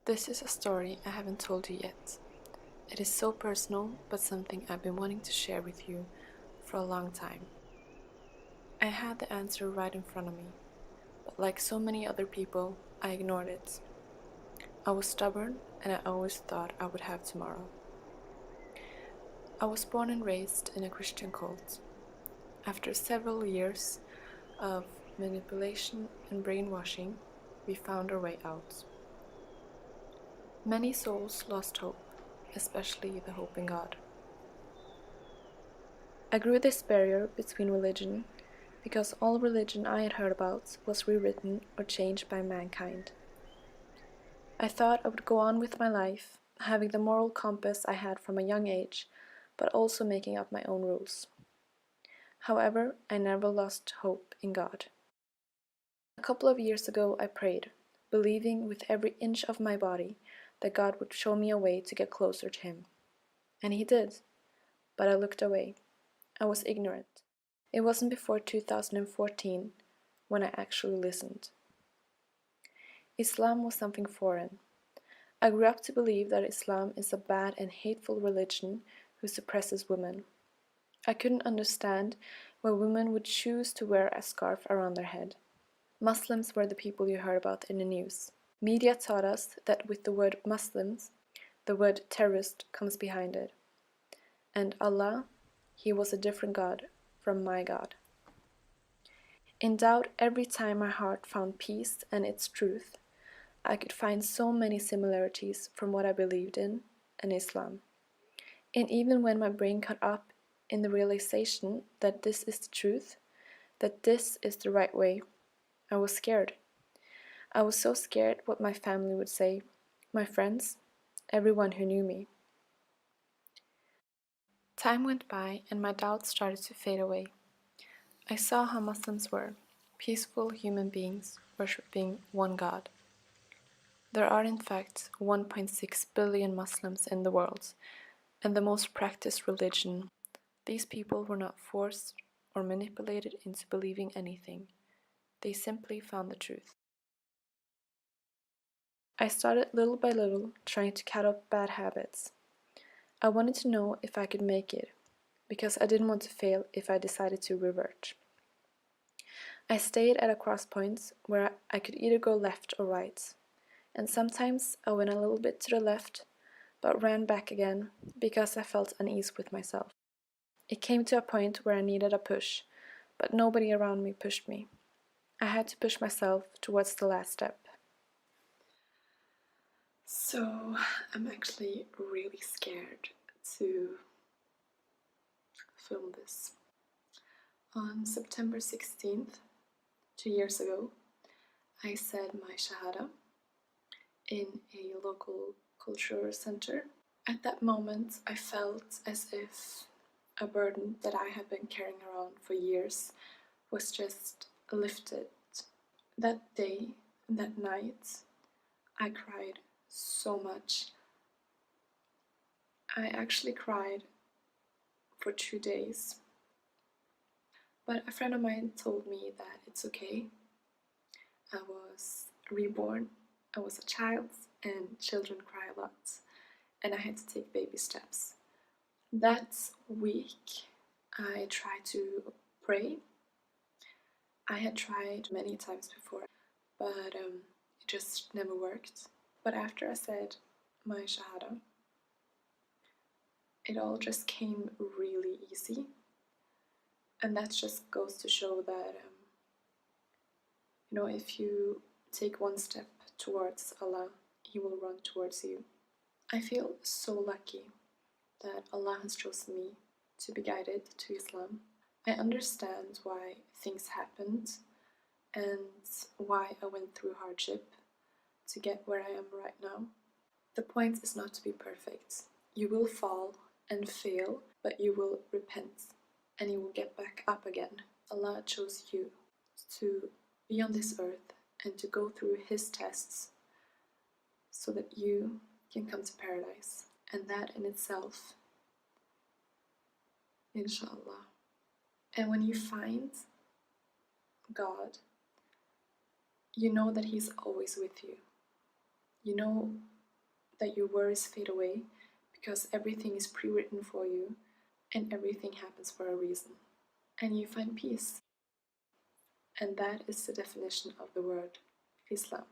This is a story I haven't told you yet. It is so personal, but something I've been wanting to share with you for a long time. I had the answer right in front of me, but like so many other people, I ignored it. I was stubborn, and I always thought I would have tomorrow. I was born and raised in a Christian cult. After several years of manipulation and brainwashing, we found our way out. Many souls lost hope, especially the hope in God. I grew this barrier between religion because all religion I had heard about was rewritten or changed by mankind. I thought I would go on with my life, having the moral compass I had from a young age, but also making up my own rules. However, I never lost hope in God. A couple of years ago I prayed, believing with every inch of my body that God would show me a way to get closer to Him. And He did, but I looked away. I was ignorant. It wasn't before 2014 when I actually listened. Islam was something foreign. I grew up to believe that Islam is a bad and hateful religion who suppresses women. I couldn't understand why women would choose to wear a scarf around their head. Muslims were the people you heard about in the news. Media taught us that with the word Muslims, the word terrorist comes behind it. And Allah, He was a different God from my God. In doubt every time my heart found peace and its truth, I could find so many similarities from what I believed in and Islam. And even when my brain caught up in the realization that this is the truth, that this is the right way, I was scared. I was so scared what my family would say, my friends, everyone who knew me. Time went by and my doubts started to fade away. I saw how Muslims were, peaceful human beings worshipping one God. There are in fact 1.6 billion Muslims in the world, and the most practiced religion. These people were not forced or manipulated into believing anything. They simply found the truth. I started little by little trying to cut off bad habits. I wanted to know if I could make it, because I didn't want to fail if I decided to revert. I stayed at a crosspoint where I could either go left or right, and sometimes I went a little bit to the left, but ran back again because I felt unease with myself. It came to a point where I needed a push, but nobody around me pushed me. I had to push myself towards the last step. So I'm actually really scared to film this. On September 16th, 2 years ago, I said my Shahada in a local cultural center. At that moment, I felt as if a burden that I had been carrying around for years was just lifted. That day, that night, I cried so much. I actually cried for 2 days. But a friend of mine told me that it's okay. I was reborn, I was a child, and children cry a lot, and I had to take baby steps. That week, I tried to pray. I had tried many times before, but it just never worked. But after I said my Shahada, it all just came really easy. And that just goes to show that, if you take one step towards Allah, He will run towards you. I feel so lucky that Allah has chosen me to be guided to Islam. I understand why things happened and why I went through hardship to get where I am right now. The point is not to be perfect. You will fall and fail, but you will repent and you will get back up again. Allah chose you to be on this earth and to go through His tests so that you can come to paradise. And that in itself, inshallah. And when you find God, you know that He's always with you. You know that your worries fade away because everything is pre-written for you and everything happens for a reason. And you find peace. And that is the definition of the word Islam.